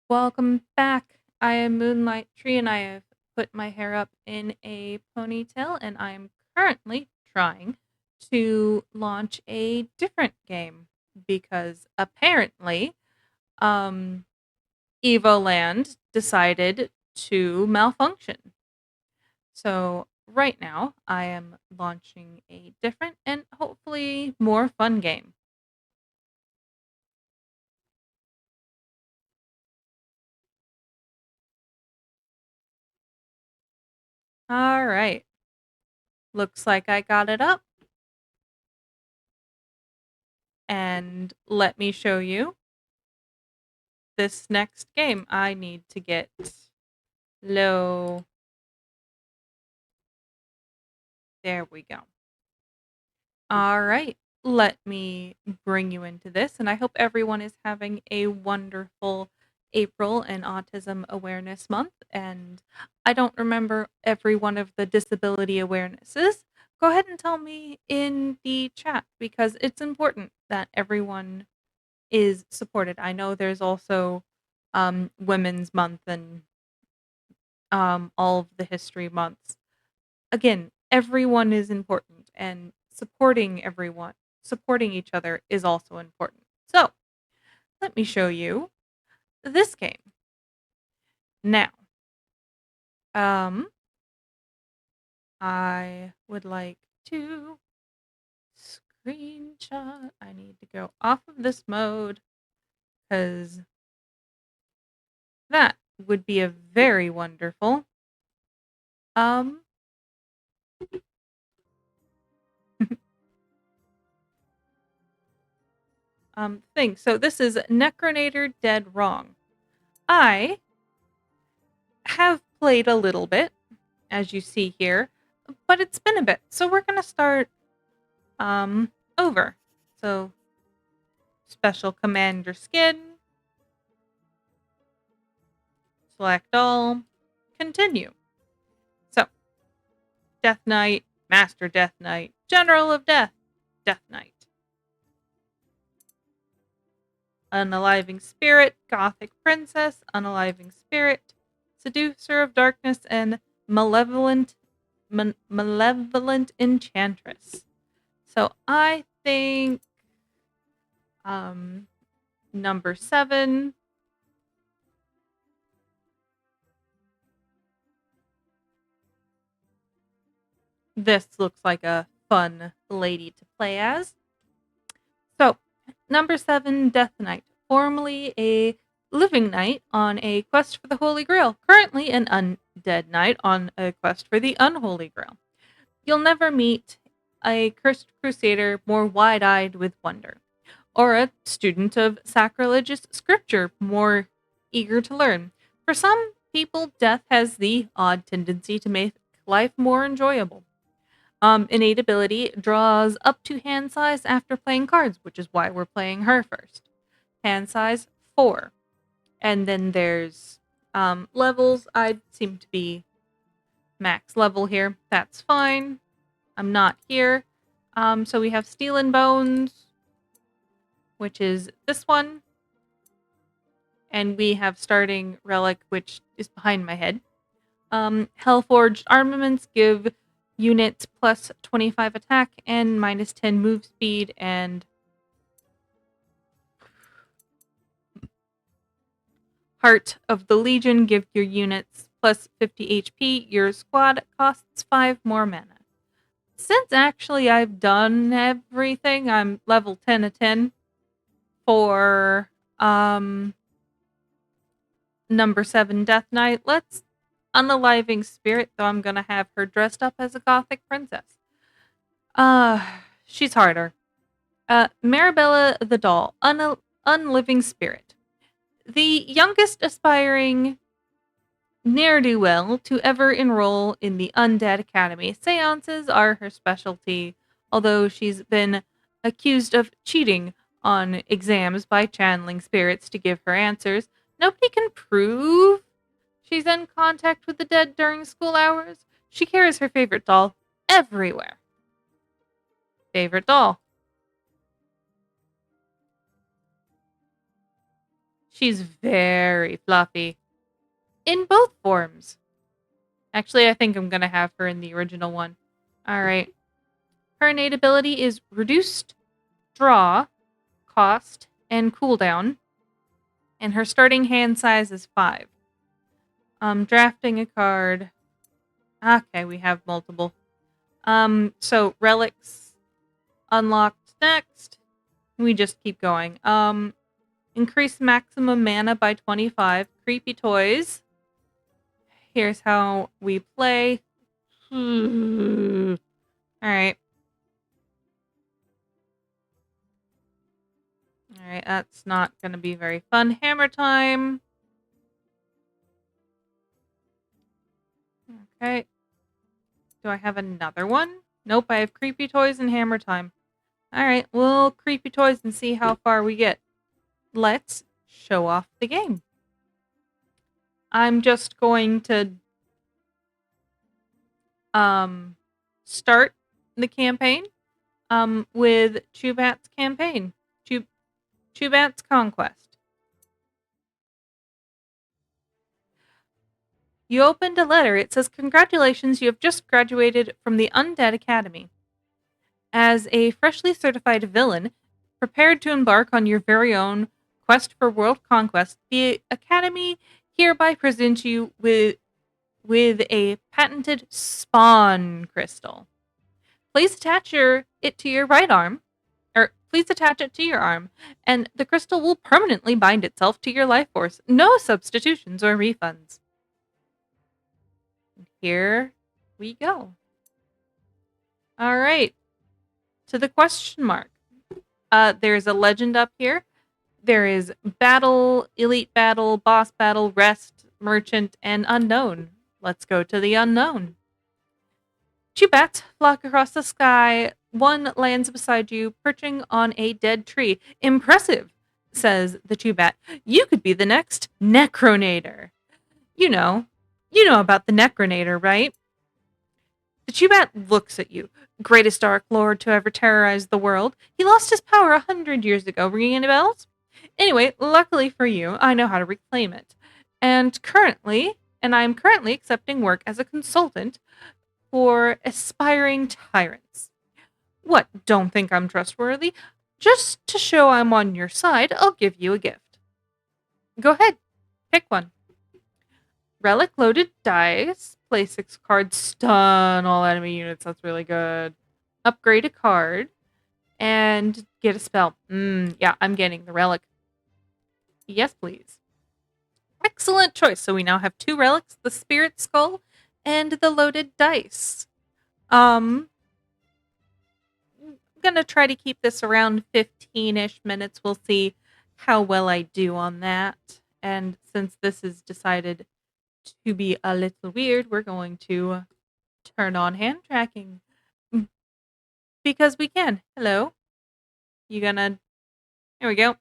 Welcome back. I am Moonlight Tree and I have put my hair up in a ponytail and I am currently trying to launch a different game because apparently um Evoland decided to malfunction. So right now I am launching a different and hopefully more fun game. All right. Looks like I got it up and let me show you this next game. I need to get low. There we go. All right. Let me bring you into this. And I hope everyone is having a wonderful April and Autism Awareness Month. And I don't remember every one of the disability awarenesses. Go ahead and tell me in the chat because it's important that everyone is supported. I know there's also Women's Month and all of the history months. Again, everyone is important and supporting each other is also important. So, let me show you this game. Now, um, I would like to screenshot. I need to go off of this mode because that would be a very wonderful um thing. So this is Necronator Dead Wrong. I have played a little bit, as you see here, but it's been a bit. So we're going to start over. So special commander skin, select all, continue. So Death Knight, Master Death Knight, General of Death, Death Knight. Unaliving Spirit, Gothic Princess, Unaliving Spirit, Seducer of Darkness, and Malevolent Enchantress. So I think number 7. This looks like a fun lady to play as. So, number 7, Death Knight, formerly a living knight on a quest for the Holy Grail, currently an undead knight on a quest for the Unholy Grail. You'll never meet a cursed crusader more wide-eyed with wonder, or a student of sacrilegious scripture more eager to learn. For some people, death has the odd tendency to make life more enjoyable. Innate ability draws up to hand size after playing cards, which is why we're playing her first. Hand size 4. And then there's levels. I seem to be max level here. That's fine. I'm not here. So we have Steel and Bones, which is this one. And we have starting Relic, which is behind my head. Hellforged armaments give units plus 25 attack and minus 10 move speed, and Heart of the Legion give your units plus 50 HP. Your squad costs 5 more mana. Since actually I've done everything, I'm level 10 of 10 for number 7 Death Knight. Let's Unaliving Spirit, though I'm gonna have her dressed up as a gothic princess. She's harder. Marabella the Doll, Unliving Spirit. The youngest aspiring ne'er-do-well to ever enroll in the Undead Academy. Seances are her specialty, although she's been accused of cheating on exams by channeling spirits to give her answers. Nobody can prove she's in contact with the dead during school hours. She carries her favorite doll everywhere. Favorite doll. She's very fluffy. In both forms. Actually, I think I'm going to have her in the original one. Alright. Her innate ability is reduced draw, cost, and cooldown. And her starting hand size is 5. Drafting a card. Okay, we have multiple. So relics unlocked next. We just keep going. Increase maximum mana by 25. Creepy toys. Here's how we play. Alright. Alright, that's not going to be very fun. Hammer time. Okay. Do I have another one? Nope, I have creepy toys and hammer time. Alright, we'll creepy toys and see how far we get. Let's show off the game. I'm just going to start the campaign with Chubat's campaign. Chubat's Conquest. You opened a letter. It says, "Congratulations, you have just graduated from the Undead Academy. As a freshly certified villain, prepared to embark on your very own quest for world conquest, the Academy hereby presents you with a patented spawn crystal. Please attach it to your right arm, or please attach it to your arm, and the crystal will permanently bind itself to your life force. No substitutions or refunds." Here we go. All right. To the question mark. There's a legend up here. There is battle, elite battle, boss battle, rest, merchant, and unknown. Let's go to the unknown. Chubats flock across the sky. One lands beside you, perching on a dead tree. "Impressive," says the Chubat. "You could be the next Necronator." You know about the Necronator, right? The Chubat looks at you. "Greatest Dark Lord to ever terrorize the world. He lost his power 100 years ago. Ringing any bells? Anyway, luckily for you, I know how to reclaim it. And I am currently accepting work as a consultant for aspiring tyrants. What, don't think I'm trustworthy? Just to show I'm on your side, I'll give you a gift. Go ahead, pick one. Relic loaded dice. Play 6 cards. Stun all enemy units. That's really good. Upgrade a card. And get a spell. Yeah, I'm getting the relic. Yes, please. Excellent choice. So we now have 2 relics. The Spirit Skull and the loaded dice. I'm going to try to keep this around 15-ish minutes. We'll see how well I do on that. And since this is decided to be a little weird, we're going to turn on hand tracking. Because we can. Hello. You gonna... There we go.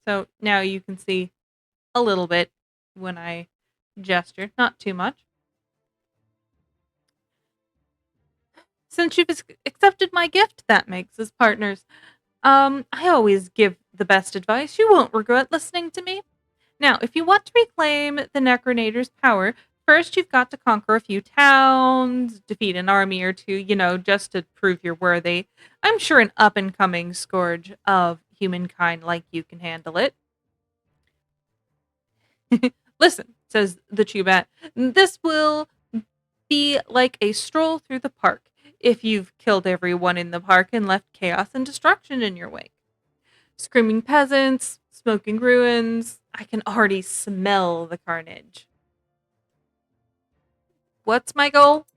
So now you can see a little bit when I gesture. Not too much. Since you've accepted my gift, that makes us partners. I always give the best advice. You won't regret listening to me. Now, if you want to reclaim the Necronator's power, first you've got to conquer a few towns, defeat an army or two, just to prove you're worthy. I'm sure an up-and-coming scourge of humankind like you can handle it. "Listen," says the Chubat, "this will be like a stroll through the park if you've killed everyone in the park and left chaos and destruction in your wake. Screaming peasants, smoking ruins. I can already smell the carnage. What's my goal?"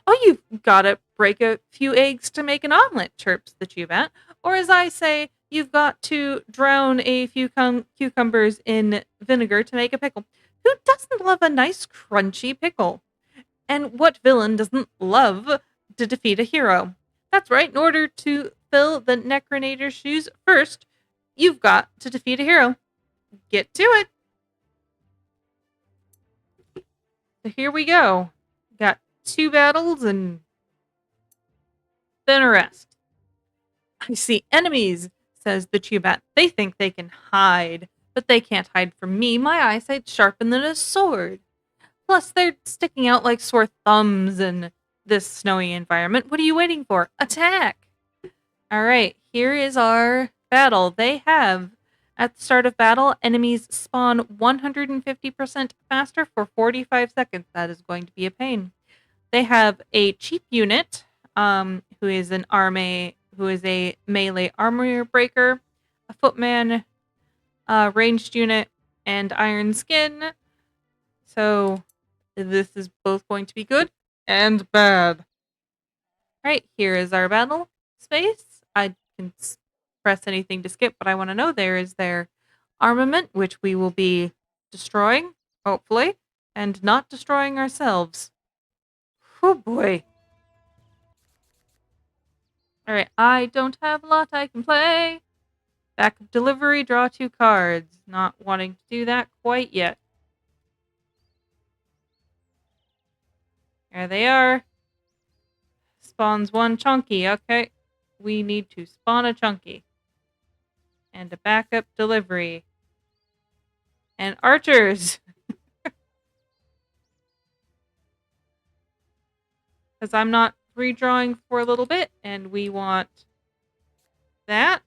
"Oh, you've got to break a few eggs to make an omelet," chirps the Chubat. "Or as I say, you've got to drown a few cucumbers in vinegar to make a pickle. Who doesn't love a nice crunchy pickle? And what villain doesn't love to defeat a hero? That's right, in order to fill the Necronator's shoes, first, you've got to defeat a hero. Get to it." So here we go. Got 2 battles and then a rest. "I see enemies," says the Chubat. They think they can hide, but they can't hide from me. My eyesight's sharper than a sword. Plus, they're sticking out like sore thumbs in this snowy environment. What are you waiting for? Attack! All right, here is our battle. They have, at the start of battle, enemies spawn 150% faster for 45 seconds. That is going to be a pain. They have a cheap unit, who is a melee armor breaker, a footman, ranged unit, and iron skin. So this is both going to be good and bad. Right, here is our battle space. I can press anything to skip, but I want to know there is their armament, which we will be destroying, hopefully, and not destroying ourselves. Oh boy. Alright, I don't have a lot I can play. Backup delivery, draw 2 cards. Not wanting to do that quite yet. There they are. Spawns 1 chunky. Okay. We need to spawn a chunky. And a backup delivery. And archers! Because I'm not redrawing for a little bit, and we want that.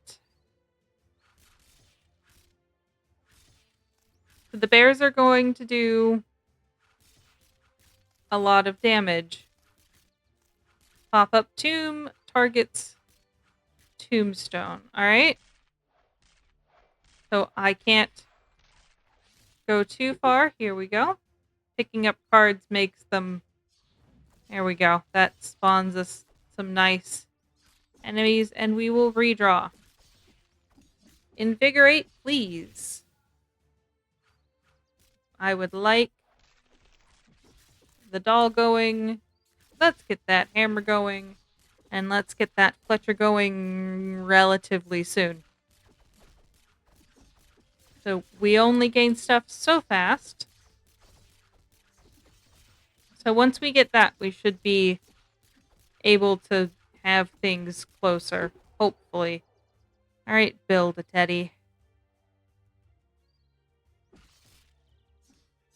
So the bears are going to do a lot of damage. Pop-up tomb targets tombstone. Alright. So I can't go too far. Here we go. Picking up cards makes them... There we go. That spawns us some nice enemies, and we will redraw. Invigorate, please. I would like the doll going. Let's get that hammer going. And let's get that Fletcher going relatively soon. So we only gain stuff so fast. So once we get that, we should be able to have things closer, hopefully. Alright, build a teddy.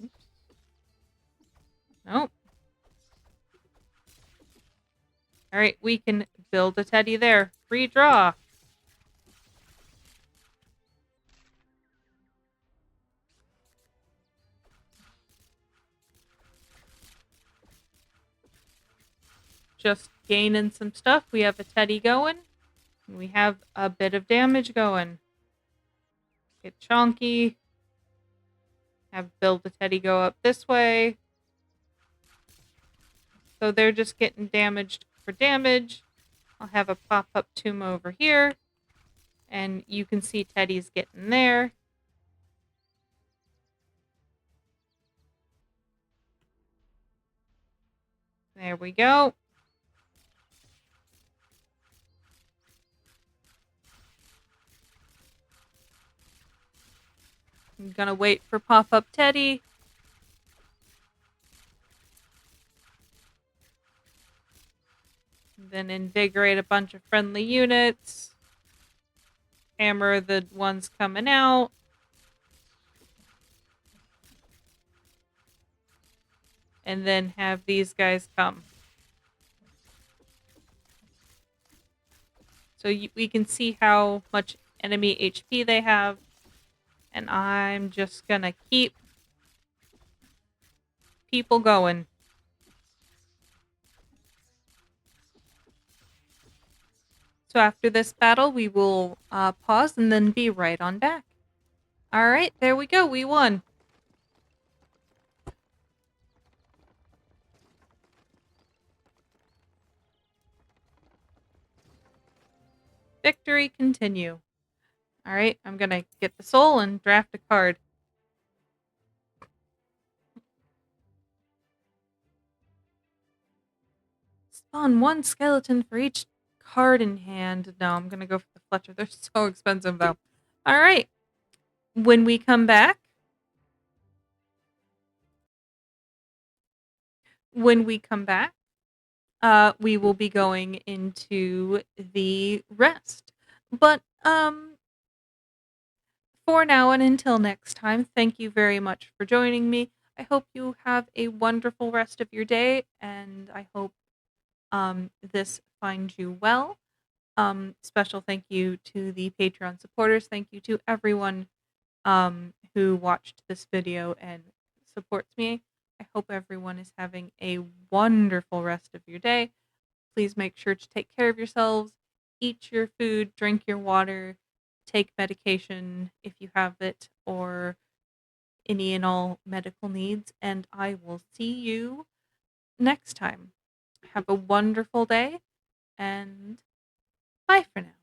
Oops. Nope. Alright, we can build a teddy there. Redraw. Just gaining some stuff. We have a teddy going. We have a bit of damage going. Get chonky. Have build a teddy go up this way. So they're just getting damaged for damage. I'll have a pop-up tomb over here. And you can see Teddy's getting there. There we go. I'm gonna wait for pop-up Teddy. Then invigorate a bunch of friendly units. Hammer the ones coming out. And then have these guys come. So we can see how much enemy HP they have. And I'm just gonna keep people going. So after this battle, we will pause and then be right on back. Alright, there we go. We won. Victory continue. Alright, I'm gonna get the soul and draft a card. Spawn 1 skeleton for each card in hand. No, I'm gonna go for the Fletcher. They're so expensive though. Alright. When we come back, we will be going into the rest. But for now and until next time, thank you very much for joining me. I hope you have a wonderful rest of your day, and I hope this finds you well. Special thank you to the Patreon supporters. Thank you to everyone who watched this video and supports me. I hope everyone is having a wonderful rest of your day. Please make sure to take care of yourselves, eat your food, drink your water, take medication if you have it, or any and all medical needs. And I will see you next time. Have a wonderful day, and bye for now.